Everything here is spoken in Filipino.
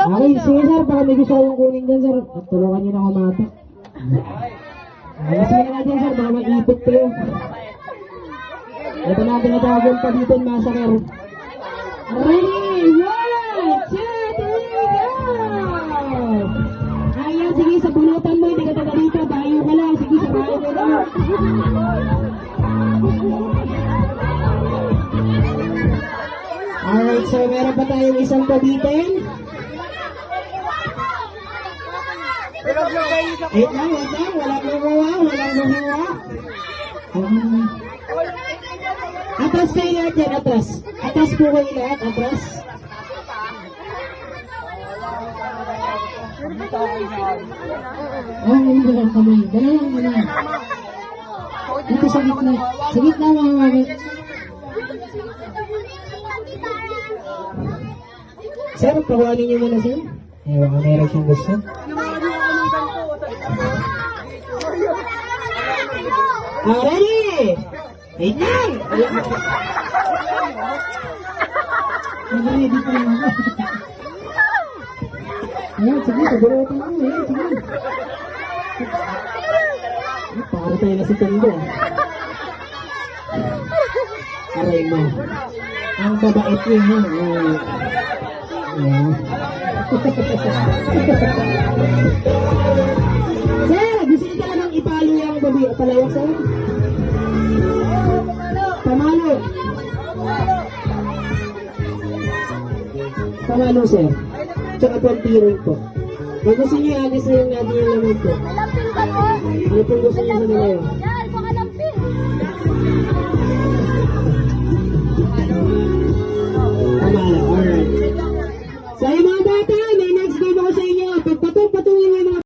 Okay, sige sir, baka may gusto kayong kunin dyan sir. Tulungan nyo na kumata. Sige na natin sir, baka mag-ipit kayo. Ito natin natawag yung Pabitin Massacre. Ready? 1, 2, 3, go! Ayan, sige, sa bulutan mo, hindi ka taga dito, bayo ka lang. Sige, sa bayo mo lang. Alright, so meron pa tayong isang Pabitin. Wait lang, walang gumawa. Atras kayo lahat yan, atras. Atras po kayo lahat, atras. Hindi lang kamay. Dalawang kamay. Dito sa gitna. Sa gitna mga mami. Sir, pakuhanin niyo muna sir. Baka meron siyang gusto. Ready? Wait lang! Ready pa lang ako. Ayan, sige, sabulotan mo. Ayan, sige. Para tayo na si Tondo. Aray mo. Ang babait yun, ha? Ayan. Sir, gusto niyo talagang ipalo yung palawak sir? Pamalo. Pamalo sir. Tsaka pang-tiring po. Kung gusto niyo, agis na yung natin yung laman po. Lampin ba po? Ano po gusto niyo sa nalayo? Yan, baka lampin. Pamalo, alright. Sa mga bata, may